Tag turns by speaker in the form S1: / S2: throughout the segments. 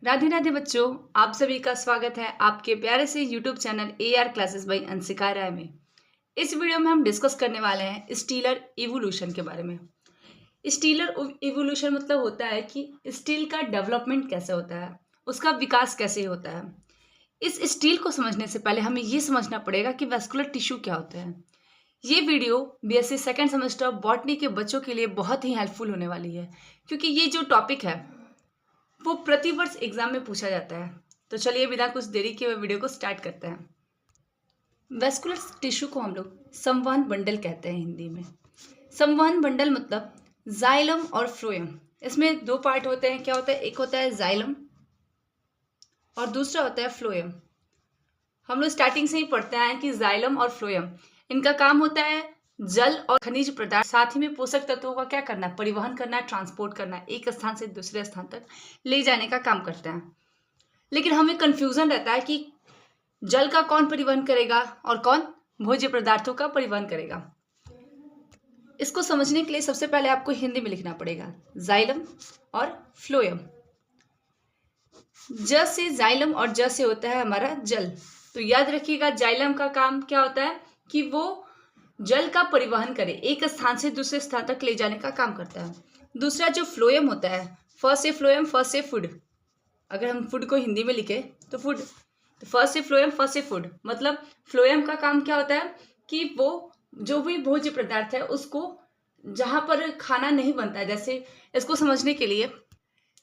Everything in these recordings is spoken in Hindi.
S1: राधे राधे बच्चों, आप सभी का स्वागत है आपके प्यारे से YouTube channel AR classes by Anshika Rai में। इस वीडियो में हम डिस्कस करने वाले हैं स्टीलर इवोल्यूशन के बारे में। स्टीलर इवोल्यूशन मतलब होता है कि स्टील का डेवलपमेंट कैसे होता है, उसका विकास कैसे होता है। इस स्टील को समझने से पहले हमें ये समझना पड़ेगा कि वैस्कुलर टिश्यू क्या होता है। ये video BSc second semester botany के बच्चों के लिए बहुत ही हेल्पफुल होने वाली है, क्योंकि ये जो टॉपिक है वो प्रतिवर्ष एग्जाम में पूछा जाता है। तो चलिए बिना कुछ देरी के वीडियो को स्टार्ट करते हैं। वेस्कुलर टिश्यू को हम लोग संवहन बंडल कहते हैं हिंदी में। संवहन बंडल मतलब जाइलम और फ्लोएम। इसमें दो पार्ट होते हैं। क्या होता है? एक होता है जाइलम और दूसरा होता है फ्लोएम। हम लोग स्टार्टिंग से ही पढ़ते आए हैं कि जाइलम और फ्लोएम, इनका काम होता है जल और खनिज पदार्थ, साथ ही में पोषक तत्वों का क्या करना है? परिवहन करना है, ट्रांसपोर्ट करना है, एक स्थान से दूसरे स्थान तक ले जाने का काम करते हैं। लेकिन हमें कंफ्यूजन रहता है कि जल का कौन परिवहन करेगा और कौन भोज्य पदार्थों का परिवहन करेगा। इसको समझने के लिए सबसे पहले आपको हिंदी में लिखना पड़ेगा जाइलम और फ्लोएम। ज से जाइलम और ज से होता है हमारा जल। तो याद रखिएगा, जाइलम का काम क्या होता है कि वो जल का परिवहन करे, एक स्थान से दूसरे स्थान तक ले जाने का काम करता है। दूसरा जो फ्लोएम होता है, फर्स्ट से फ्लोएम, फर्स्ट से फूड। अगर हम फूड को हिंदी में लिखे तो फूड, तो फर्स्ट से फ्लोएम, फर्स्ट से फूड मतलब फ्लोएम का काम क्या होता है कि वो जो भी भोज्य पदार्थ है उसको जहां पर खाना नहीं बनता है, जैसे इसको समझने के लिए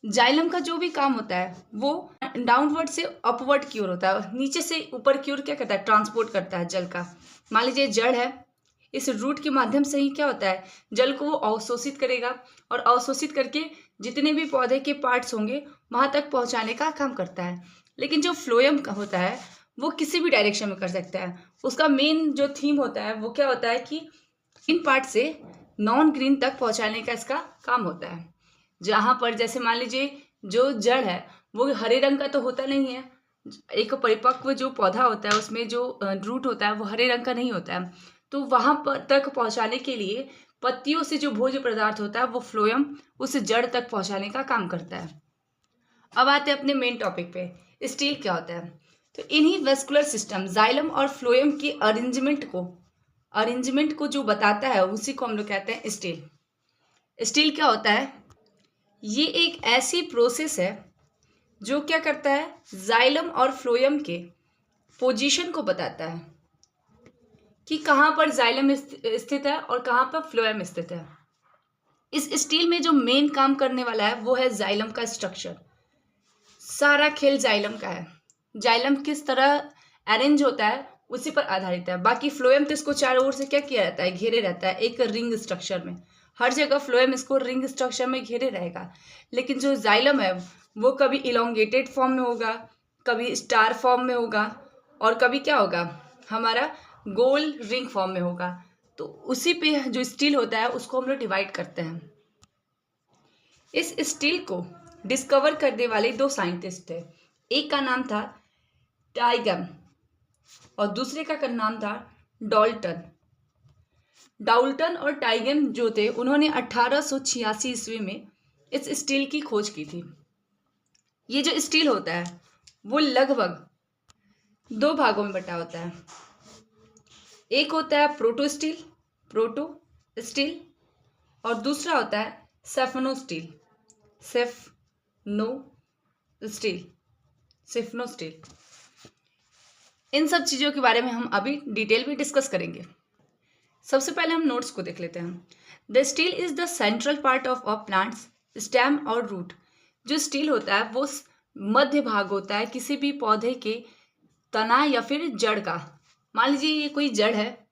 S1: जाइलम का जो भी काम होता है वो डाउनवर्ड से अपवर्ड की ओर होता है, नीचे से ऊपर की ओर क्या करता है? ट्रांसपोर्ट करता है जल का। मान लीजिए जड़ है, इस रूट के माध्यम से ही क्या होता है? जल को वो अवशोषित करेगा और अवशोषित करके जितने भी पौधे के पार्ट्स होंगे वहां तक पहुंचाने का काम करता है। लेकिन जो फ्लोएम का होता है वो किसी भी डायरेक्शन में कर सकता है। उसका मेन जो थीम होता है वो क्या होता है कि इन पार्ट से नॉन ग्रीन तक पहुंचाने का इसका काम होता है। जहां पर जैसे मान लीजिए जो जड़ है वो हरे रंग का तो होता नहीं है, एक परिपक्व जो पौधा होता है उसमें जो रूट होता है वो हरे रंग का नहीं होता है। तो वहां पर तक पहुंचाने के लिए पत्तियों से जो भोज्य पदार्थ होता है वो फ्लोएम उस जड़ तक पहुंचाने का काम करता है। अब आते हैं अपने मेन टॉपिक पे, स्टील क्या होता है। तो इन्हीं वेस्कुलर सिस्टम जाइलम और फ्लोएम की अरेंजमेंट को जो बताता है उसी को हम लोग कहते हैं स्टील। स्टील क्या होता है? ये एक ऐसी प्रोसेस है जो क्या करता है? जाइलम और फ्लोएम के पोजीशन को बताता है कि कहाँ पर जाइलम स्थित है और कहाँ पर फ्लोएम स्थित है। इस स्टील में जो मेन काम करने वाला है वो है जाइलम का स्ट्रक्चर। सारा खेल जाइलम का है। जाइलम किस तरह अरेंज होता है उसी पर आधारित है। बाकी फ्लोएम तो इसको चारों ओर से क्या किया रहता है? घेरे रहता है एक रिंग स्ट्रक्चर में। हर जगह फ्लोएम इसको रिंग स्ट्रक्चर में घेरे रहेगा। लेकिन जो जाइलम है वो कभी इलोंगेटेड फॉर्म में होगा, कभी स्टार फॉर्म में होगा और कभी क्या होगा? हमारा गोल रिंग फॉर्म में होगा। तो उसी पे जो स्टील होता है उसको हम लोग डिवाइड करते हैं। इस स्टील को डिस्कवर करने वाले दो साइंटिस्ट थे। एक का नाम था टाइगम और दूसरे का नाम था डाल्टन। डाल्टन और टाइगम जो थे उन्होंने 1886 ईस्वी में इस स्टील की खोज की थी। ये जो स्टील होता है वो लगभग दो भागों में बटा होता है। एक होता है प्रोटो स्टील और दूसरा होता है सेफनो स्टील। इन सब चीज़ों के बारे में हम अभी डिटेल में डिस्कस करेंगे। सबसे पहले हम नोट्स को देख लेते हैं। The steel is the central part of a plants stem और रूट। जो स्टील होता है वो मध्य भाग होता है किसी भी पौधे के तना या फिर जड़ का। मान लीजिए ये कोई जड़ है,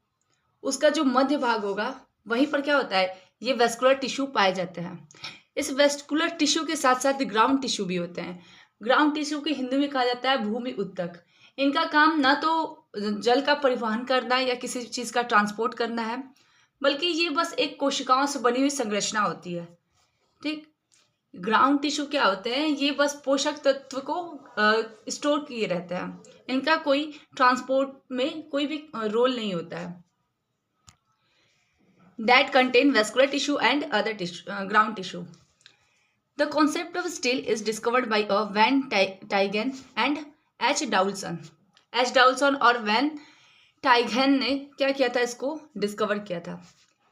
S1: उसका जो मध्य भाग होगा वहीं पर क्या होता है? ये वेस्कुलर टिश्यू पाए जाते हैं। इस वेस्कुलर टिश्यू के साथ साथ ग्राउंड टिश्यू भी होते हैं। ग्राउंड टिश्यू के हिंदी में कहा जाता है भूमि उत्तक। इनका काम ना तो जल का परिवहन करना या किसी चीज़ का ट्रांसपोर्ट करना है, बल्कि ये बस एक कोशिकाओं से बनी हुई संरचना होती है। ठीक, ग्राउंड टिश्यू क्या होते हैं? ये बस पोषक तत्व को स्टोर किए रहते हैं। इनका कोई ट्रांसपोर्ट में कोई भी रोल नहीं होता है। that contain vascular tissue and other tissue, ground tissue. The concept of stele is discovered by Van Tieghem and H Douliot. H Douliot और वैन टाइगन ने क्या किया था, इसको डिस्कवर किया था।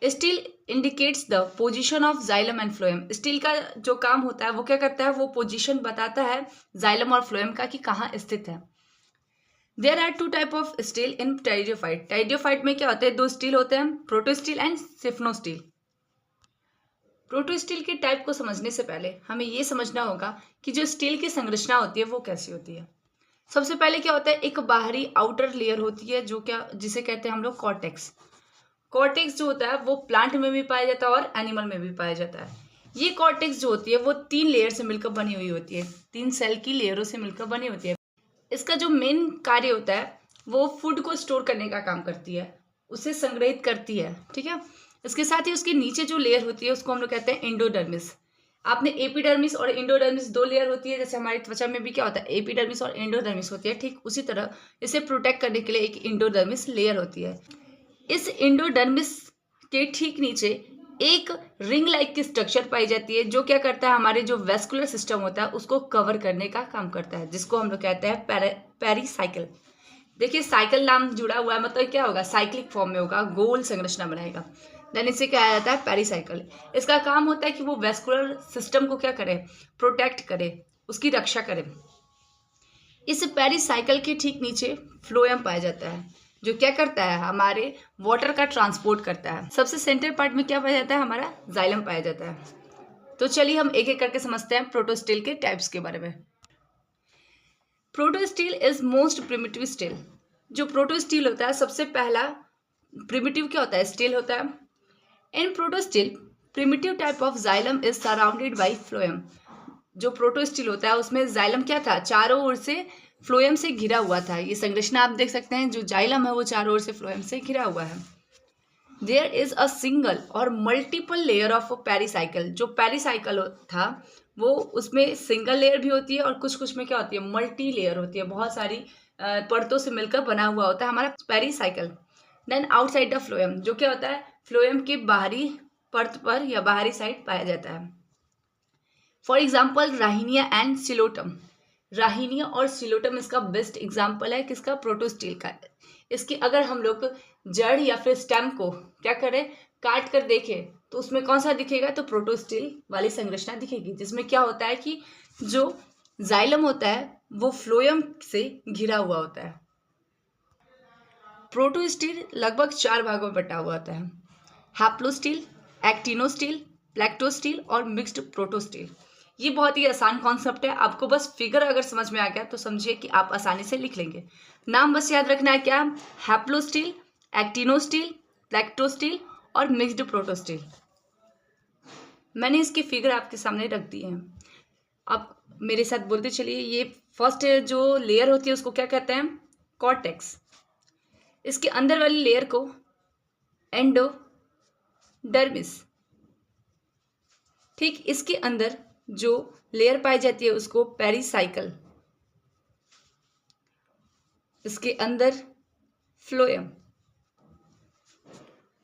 S1: Steel indicates the position of xylem and phloem. Steel का जो काम होता है वो क्या करता है, वो पोजीशन बताता है जाइलम और फ्लोएम का कि कहाँ स्थित है। There are two type of stele in pteridophyte. Pteridophyte में क्या होते हैं, दो स्टील होते हैं, protostele and siphonostele. Protostele के टाइप को समझने से पहले हमें ये समझना होगा कि जो स्टील की संरचना होती है वो कैसी होती है। सबसे पहले क्या होता है, एक बाहरी आउटर लेयर होती है जो क्या जिसे कहते हैं हम लोग कॉर्टेक्स। कॉर्टेक्स जो होता है वो प्लांट में भी पाया जाता है और एनिमल में भी पाया जाता है। ये कॉर्टेक्स जो होती है वो 3 लेयर से मिलकर बनी हुई होती है, 3 सेल की लेयरों से मिलकर बनी होती है। इसका जो मेन कार्य होता है वो फूड को स्टोर करने का काम करती है, उसे संग्रहित करती है, ठीक है। इसके साथ ही उसके नीचे जो लेयर होती है उसको हम लोग कहते हैं एंडोडर्मिस। आपने एपिडर्मिस और एंडोडर्मिस 2 लेयर होती है, जैसे हमारी त्वचा में भी क्या होता है, एपिडर्मिस और एंडोडर्मिस होती है, ठीक उसी तरह इसे प्रोटेक्ट करने के लिए एक एंडोडर्मिस लेयर होती है। इस एंडोडर्मिस के ठीक नीचे एक रिंग लाइक की स्ट्रक्चर पाई जाती है जो क्या करता है, हमारे जो वेस्कुलर सिस्टम होता है उसको कवर करने का काम करता है, जिसको हम लोग कहते हैं पेरीसाइकिल। देखिए साइकिल नाम जुड़ा हुआ है, मतलब क्या होगा, साइक्लिक फॉर्म में होगा, गोल संरचना बनाएगा, देन इसे क्या जाता है, पेरीसाइकिल। इसका काम होता है कि वो वेस्कुलर सिस्टम को क्या करे, प्रोटेक्ट करे, उसकी रक्षा करे। इस पेरीसाइकिल के ठीक नीचे फ्लोएम पाया जाता है जो क्या करता है, हमारे वाटर का ट्रांसपोर्ट करता है। सबसे सेंटर पार्ट में क्या पाया जाता है, हमारा जाइलम पाया जाता है। तो चलिए हम एक एक करके समझते हैं प्रोटो स्टील के टाइप्स के बारे में। Proto steel is most primitive steel. जो प्रोटो स्टील होता है सबसे पहला प्रिमिटिव क्या होता है, स्टील होता है। In protostele primitive type of xylem is surrounded by phloem. जो प्रोटो स्टील होता है उसमें जाइलम क्या था, चारों ओर से फ्लोएम से घिरा हुआ था। ये संरचना आप देख सकते हैं, जो जाइलम है वो चारों ओर से फ्लोएम से घिरा हुआ है। देयर इज अ सिंगल और मल्टीपल लेयर ऑफ पेरीसाइकिल। जो पेरीसाइकिल था वो उसमें सिंगल लेयर भी होती है और कुछ कुछ में क्या होती है, मल्टी लेयर होती है, बहुत सारी परतों से मिलकर बना हुआ होता है हमारा pericycle. Then outside the phloem, जो क्या होता है, फ्लोएम के बाहरी परत पर या बाहरी साइड पाया जाता है। For example Rhynia and Psilotum. Rhynia और सिलोटम इसका बेस्ट एग्जाम्पल है किसका, प्रोटो स्टील का। इसकी अगर हम लोग जड़ या फिर स्टेम को क्या करें, काट कर देखें तो उसमें कौन सा दिखेगा, तो प्रोटो स्टील वाली संरचना दिखेगी, जिसमें क्या होता है कि जो जाइलम होता है वो फ्लोएम से घिरा हुआ होता है। प्रोटो स्टील लगभग 4 भागों में बटा हुआ होता है, haplostele, actinostele, plectostele और मिक्स्ड प्रोटो स्टील। ये बहुत ही आसान कॉन्सेप्ट है, आपको बस फिगर अगर समझ में आ गया तो समझिए कि आप आसानी से लिख लेंगे। नाम बस याद रखना है, क्या, haplostele, actinostele, plectostele और मिक्स्ड प्रोटो स्टील। मैंने इसकी फिगर आपके सामने रख दी है, आप मेरे साथ बोलते चलिए। ये फर्स्ट जो लेयर होती है उसको क्या कहते हैं, कॉर्टेक्स। इसके अंदर वाली लेयर को एंडोडर्मिस, ठीक, इसके अंदर जो लेयर पाई जाती है उसको पेरीसाइकिल, इसके अंदर फ्लोएम।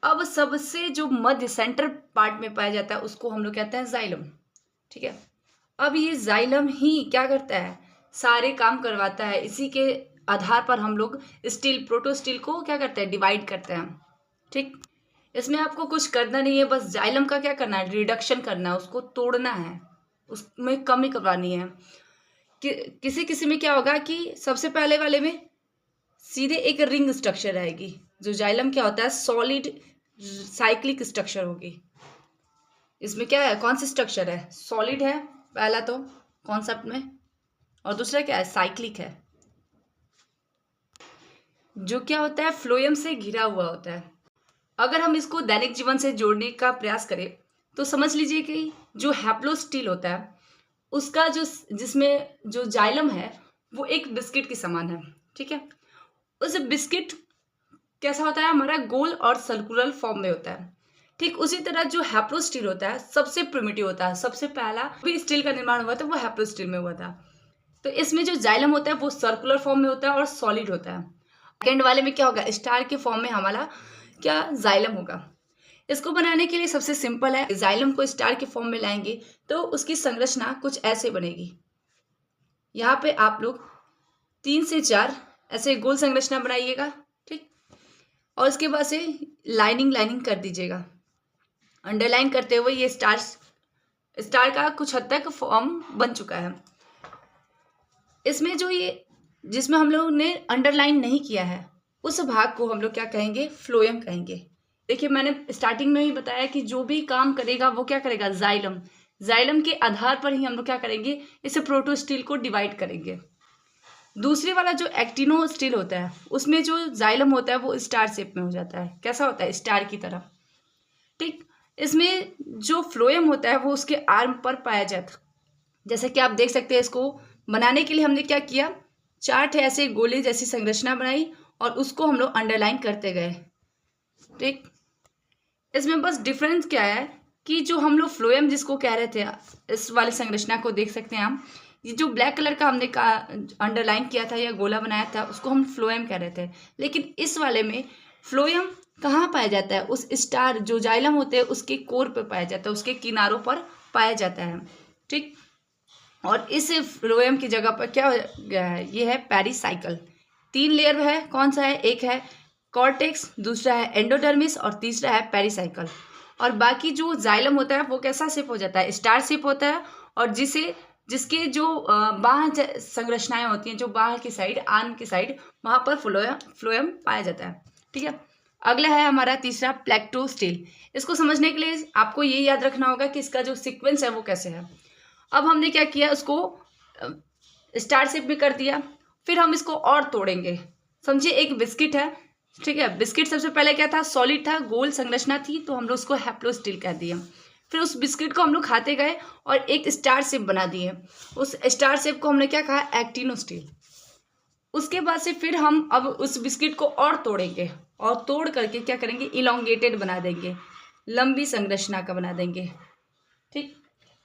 S1: अब सबसे जो मध्य सेंटर पार्ट में पाया जाता है उसको हम लोग कहते हैं जाइलम, ठीक है। अब ये जाइलम ही क्या करता है, सारे काम करवाता है। इसी के आधार पर हम लोग स्टील, प्रोटो स्टील को क्या करते हैं, डिवाइड करते हैं, ठीक। इसमें आपको कुछ करना नहीं है, बस जाइलम का क्या करना है, रिडक्शन करना है, उसको तोड़ना है, उसमें कमी करवानी है। किसी किसी में क्या होगा कि सबसे पहले वाले में सीधे एक रिंग स्ट्रक्चर रहेगी। जो जाइलम क्या होता है, सॉलिड साइक्लिक स्ट्रक्चर होगी। इसमें क्या है, कौन सी स्ट्रक्चर है, सॉलिड है पहला तो कॉन्सेप्ट में, और दूसरा क्या है, साइक्लिक है। जो क्या होता है, फ्लोएम से घिरा हुआ होता है। अगर हम इसको दैनिक जीवन से जोड़ने का प्रयास करें तो समझ लीजिए कि जो हैप्लो स्टील होता है उसका जो जिसमें जो जाइलम है वो एक बिस्किट के समान है, ठीक है। उस बिस्किट कैसा होता है, हमारा गोल और सर्कुलर फॉर्म में होता है, ठीक। उसी तरह जो हैप्लो स्टील होता है सबसे प्रिमिटिव होता है, सबसे पहला भी स्टील का निर्माण हुआ था वो हैप्लो स्टील में हुआ था। तो इसमें जो जाइलम होता है वो सर्कुलर फॉर्म में होता है और सॉलिड होता है। सेकेंड वाले में क्या होगा, स्टार के फॉर्म में हमारा क्या, जाइलम होगा। इसको बनाने के लिए सबसे सिंपल है, जाइलम को स्टार के फॉर्म में लाएंगे तो उसकी संरचना कुछ ऐसे बनेगी। यहाँ पे आप लोग 3 से 4 ऐसे गोल संरचना बनाइएगा, ठीक। और उसके बाद से लाइनिंग कर दीजिएगा। अंडरलाइन करते हुए ये स्टार का कुछ हद तक फॉर्म बन चुका है। इसमें जो ये जिसमें हम लोग ने अंडरलाइन नहीं किया है उस भाग को हम लोग क्या कहेंगे, फ्लोएम कहेंगे। देखिए मैंने स्टार्टिंग में ही बताया कि जो भी काम करेगा वो क्या करेगा, जाइलम के आधार पर ही हम लोग क्या करेंगे, इसे प्रोटोस्टिल को डिवाइड करेंगे। दूसरी वाला जो एक्टिनोस्टिल होता है उसमें जो जाइलम होता है वो स्टार शेप में हो जाता है। कैसा होता है, स्टार की तरह, ठीक। इसमें जो फ्लोएम होता है वो उसके आर्म पर पाया जाता है। जैसे कि आप देख सकते हैं, इसको बनाने के लिए हमने क्या किया, 4 ऐसे गोले जैसी संरचना बनाई और उसको हम लोग अंडरलाइन करते गए, ठीक। इसमें बस डिफरेंस क्या है कि जो हम लोग फ्लोएम जिसको कह रहे थे, इस वाली संरचना को देख सकते हैं आप, ये जो ब्लैक कलर का हमने अंडरलाइन किया था या गोला बनाया था उसको हम फ्लोएम कह रहे थे। लेकिन इस वाले में फ्लोएम कहाँ पाया जाता है, उस स्टार जो जाइलम होते हैं उसके कोर पे पाया जाता है, उसके किनारों पर पाया जाता है, ठीक। और इस फ्लोएम की जगह पर क्या हो गया है, ये है पेरिसाइकल। 3 लेयर है, कौन सा है, एक है कॉर्टेक्स, दूसरा है एंडोडर्मिस और तीसरा है पेरिसाइकल। और बाकी जो जाइलम होता है वो कैसा शेप हो जाता है, स्टार शेप होता है। और जिसके जो बाह्य संरचनाएं होती हैं, जो बाहर की साइड, आर्म की साइड, वहां पर फ्लोएम पाया जाता है, ठीक है। अगला है हमारा तीसरा प्लेक्टोस्टिल। इसको समझने के लिए आपको ये याद रखना होगा कि इसका जो सीक्वेंस है वो कैसे है। अब हमने क्या किया, उसको स्टार शेप में कर दिया, फिर हम इसको और तोड़ेंगे। समझिए एक बिस्किट है, ठीक है। बिस्किट सबसे पहले क्या था, सॉलिड था, गोल संरचना थी, तो हम लोग उसको हैप्लोस्टिल कह दिए। फिर उस बिस्किट को हम लोग खाते गए और एक स्टार शेप बना दिए। उस स्टार शेप को हमने क्या कहा, एक्टिनोस्टिल। उसके बाद से फिर हम अब उस बिस्किट को और तोड़ेंगे और तोड़ करके क्या करेंगे, इलोंगेटेड बना देंगे, लंबी संरचना का बना देंगे, ठीक।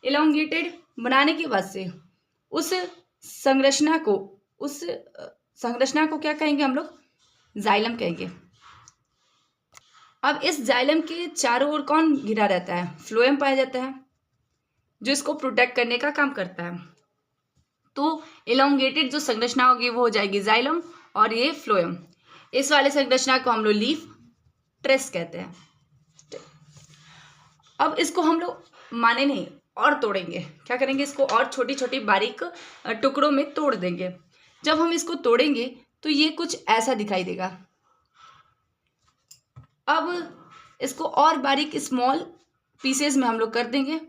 S1: इलोंगेटेड बनाने के बाद से उस संरचना को क्या कहेंगे हम लोग, जाइलम कहेंगे। अब इस जाइलम के चारों ओर कौन घिरा रहता है, फ्लोएम पाया जाता है, जो इसको प्रोटेक्ट करने का काम करता है। तो इलोंगेटेड जो संरचना होगी वो हो जाएगी जाइलम और ये फ्लोएम। इस वाले संरचना को हम लोग लीफ ट्रेस कहते हैं। अब इसको हम लोग माने नहीं और तोड़ेंगे, क्या करेंगे, इसको और छोटी छोटी बारीक टुकड़ों में तोड़ देंगे। जब हम इसको तोड़ेंगे तो ये कुछ ऐसा दिखाई देगा। अब इसको और बारीक स्मॉल पीसेस में हम लोग कर देंगे,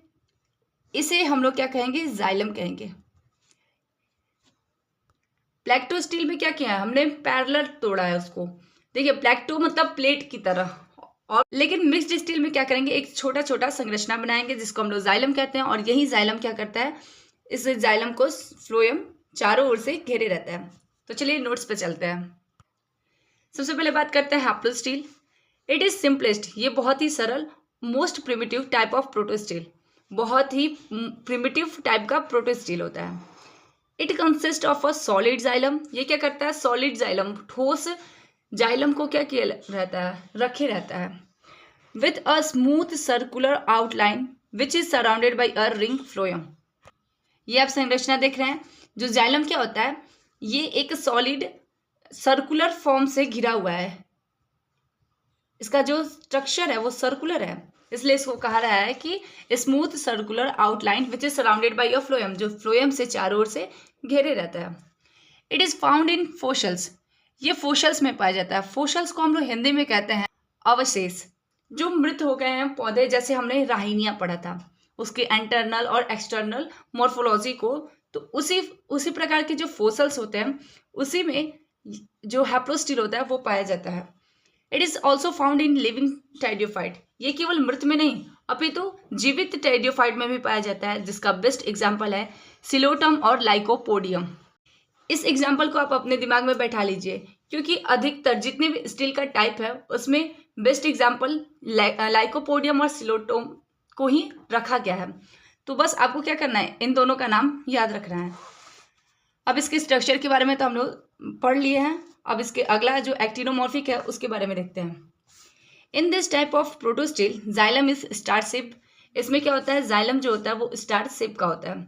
S1: इसे हम लोग क्या कहेंगे, जाइलम कहेंगे। प्लेक्टोस्टिल में क्या किया है, हमने पैरेलल तोड़ा है उसको। देखिए प्लेक्टो मतलब प्लेट की तरह, और लेकिन मिक्स्ड स्टील में क्या करेंगे, एक छोटा छोटा संरचना बनाएंगे जिसको हम लोग जाइलम कहते हैं। और यही जाइलम क्या करता है, इस जाइलम को फ्लोएम चारों ओर से घेरे रहता है। तो चलिए नोट्स पे चलते हैं। सबसे पहले बात करते हैं हैप्लोस्टिल। इट इज सिंपलेस्ट, ये बहुत ही सरल, मोस्ट प्रिमिटिव टाइप ऑफ प्रोटोस्टिल, बहुत ही प्रिमिटिव टाइप का प्रोटोस्टिल होता है। It consist of a solid xylem. ये क्या करता है, सॉलिड जाइलम, ठोस जाइलम को क्या किया रहता है, रखे रहता है। With a smooth circular outline which is surrounded by a ring phloem. ये आप संरचना देख रहे हैं। जो जाइलम क्या होता है, ये एक सॉलिड सर्कुलर फॉर्म से घिरा हुआ है। इसका जो स्ट्रक्चर है वो सर्कुलर है, इसलिए इसको कहा रहा है कि smooth circular outline which is surrounded by a phloem, जो फ्लोएम से चारों ओर से घेरे रहता है। It is found in fossils. ये फोशल्स में पाया जाता है। फोशल्स को हम लोग हिंदी में कहते हैं अवशेष, जो मृत हो गए हैं पौधे, जैसे हमने राहिनिया पढ़ा था, उसके इंटरनल और एक्सटर्नल मॉर्फोलॉजी को। तो उसी प्रकार के जो फोसल्स होते हैं उसी में जो हैप्लोस्टिल होता है वो पाया जाता है। It is also found in living pteridophyte. ये केवल मृत में नहीं अपितु जीवित टेरिडोफाइट में भी पाया जाता है, जिसका बेस्ट एग्जाम्पल है सिलोटम और लाइकोपोडियम। इस एग्जाम्पल को आप अपने दिमाग में बैठा लीजिए, क्योंकि अधिकतर जितने भी स्टील का टाइप है उसमें बेस्ट एग्जाम्पल लाइकोपोडियम और सिलोटोम को ही रखा गया है। तो बस आपको क्या करना है, इन दोनों का नाम याद रखना है। अब इसके स्ट्रक्चर के बारे में तो हम लोग पढ़ लिए हैं। अब इसके अगला जो एक्टिनोमॉर्फिक है उसके बारे में देखते हैं। In this type of protostele xylem is star shape. इसमें क्या होता है, जाइलम जो होता है वो स्टार शेप का होता है।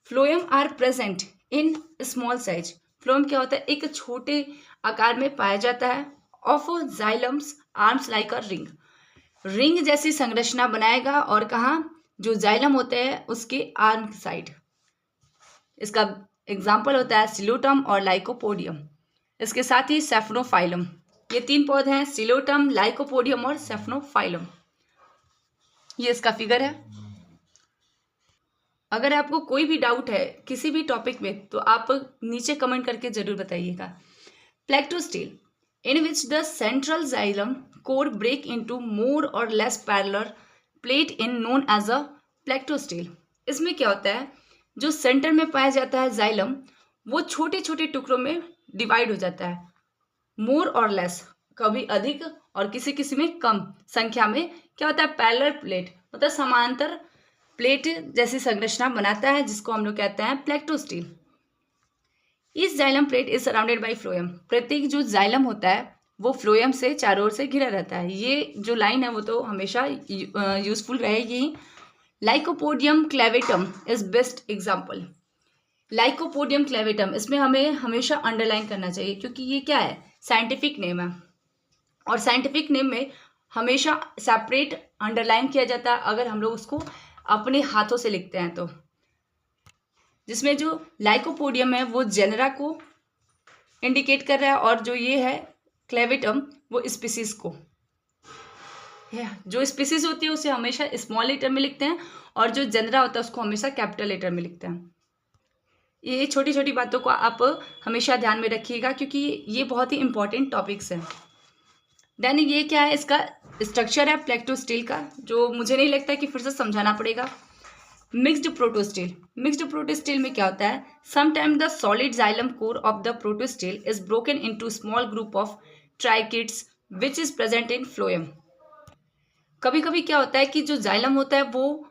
S1: Phloem are present in small size. Phloem क्या होता है, एक छोटे आकार में पाया जाता है। Of xylems arms like a ring. Ring जैसी संरचना बनाएगा और कहाँ, जो जाइलम होते हैं उसके आर्म साइड। इसका एग्जाम्पल होता है सिलोटम और लाइकोपोडियम। इसके साथ ही सेफनोफाइलम। ये 3 पौधे हैं, सिलोटम, लाइकोपोडियम और सेफनोफाइलम। ये इसका फिगर है। अगर आपको कोई भी डाउट है किसी भी टॉपिक में तो आप नीचे कमेंट करके जरूर बताइएगा। Plectostele in which the central xylem core break into more or less parallel plate in known as a plectostele. इसमें क्या होता है, जो सेंटर में पाया जाता है जाइलम वो छोटे छोटे टुकड़ों में डिवाइड हो जाता है। मोर और लेस, कभी अधिक और किसी किसी में कम संख्या में क्या होता है, पैरेलल प्लेट मतलब समांतर प्लेट जैसी संरचना बनाता है, जिसको हम लोग कहते हैं प्लेक्टोस्टिल। इस xylem plate is surrounded by phloem. प्रत्येक जो जाइलम होता है वो फ्लोएम से चारों ओर से घिरा रहता है। ये जो लाइन है वो तो हमेशा यूजफुल रहेगी। Lycopodium clavatum is best example. Lycopodium clavatum, इसमें हमें हमेशा अंडरलाइन करना चाहिए क्योंकि ये क्या है, साइंटिफिक नेम है और साइंटिफिक नेम में हमेशा सेपरेट अंडरलाइन किया जाता है अगर हम लोग उसको अपने हाथों से लिखते हैं तो। जिसमें जो लाइकोपोडियम है वो जेनरा को इंडिकेट कर रहा है और जो ये है क्लेवेटम वो स्पीसीज को। जो स्पीसीज होती है उसे हमेशा स्मॉल लेटर में लिखते हैं और जो जेनरा होता है उसको हमेशा कैपिटल लेटर में लिखते हैं। ये छोटी छोटी बातों को आप हमेशा ध्यान में रखिएगा क्योंकि ये बहुत ही इंपॉर्टेंट टॉपिक्स हैं। देन ये क्या है, इसका स्ट्रक्चर है प्लेक्टोस्टिल का, जो मुझे नहीं लगता कि फिर से समझाना पड़ेगा। मिक्स्ड प्रोटोस्टिल। मिक्स्ड प्रोटोस्टिल में क्या होता है, sometime the solid xylem core of the protostele is broken into small group of tracheids which is present in phloem. कभी कभी क्या होता है कि जो जाइलम होता है वो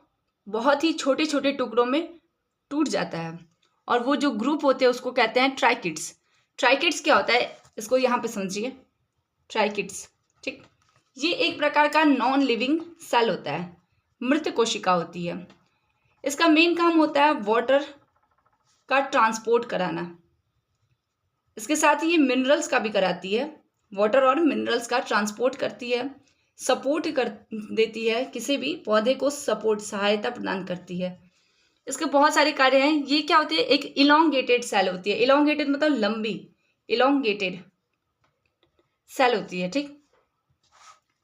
S1: बहुत ही छोटे छोटे टुकड़ों में टूट जाता है और वो जो ग्रुप होते हैं उसको कहते हैं ट्राइकिड्स। ट्राइकिड्स क्या होता है, इसको यहाँ पे समझिए। ट्राइकिड्स, ठीक, ये एक प्रकार का नॉन लिविंग सेल होता है, मृत कोशिका होती है। इसका मेन काम होता है वाटर का ट्रांसपोर्ट कराना। इसके साथ ही ये मिनरल्स का भी कराती है, वाटर और मिनरल्स का ट्रांसपोर्ट करती है, सपोर्ट कर देती है, किसी भी पौधे को सपोर्ट सहायता प्रदान करती है। इसके बहुत सारे कार्य हैं। ये क्या होती है, एक इलोंगेटेड सेल होती है। इलोंगेटेड मतलब लंबी, इलोंगेटेड सेल होती है, ठीक।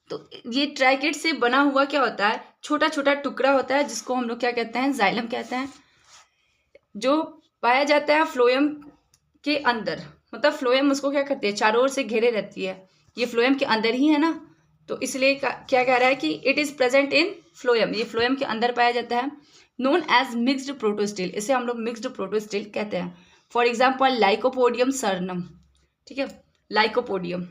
S1: तो ये ट्राइकिड से बना हुआ क्या होता है, छोटा छोटा टुकड़ा होता है जिसको हम लोग क्या कहते हैं, जाइलम कहते हैं, जो पाया जाता है फ्लोएम के अंदर। मतलब फ्लोएम उसको क्या करती है, चारों ओर से घेरे रहती है। ये फ्लोएम के अंदर ही है ना, तो इसलिए क्या कह रहा है कि it is present in phloem. ये फ्लोएम के अंदर पाया जाता है। नोन एज मिक्स्ड प्रोटोस्टिल, इसे हम लोग मिक्स्ड प्रोटोस्टिल कहते हैं। फॉर एग्जाम्पल लाइकोपोडियम सरनम, ठीक है, लाइकोपोडियम।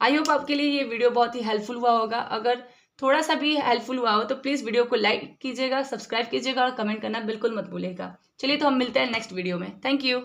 S1: आई होप आपके लिए ये वीडियो बहुत ही हेल्पफुल हुआ होगा। अगर थोड़ा सा भी हेल्पफुल हुआ हो तो प्लीज़ वीडियो को लाइक कीजिएगा, सब्सक्राइब कीजिएगा और कमेंट करना बिल्कुल मत भूलिएगा। चलिए तो हम मिलते हैं नेक्स्ट वीडियो में। Thank you.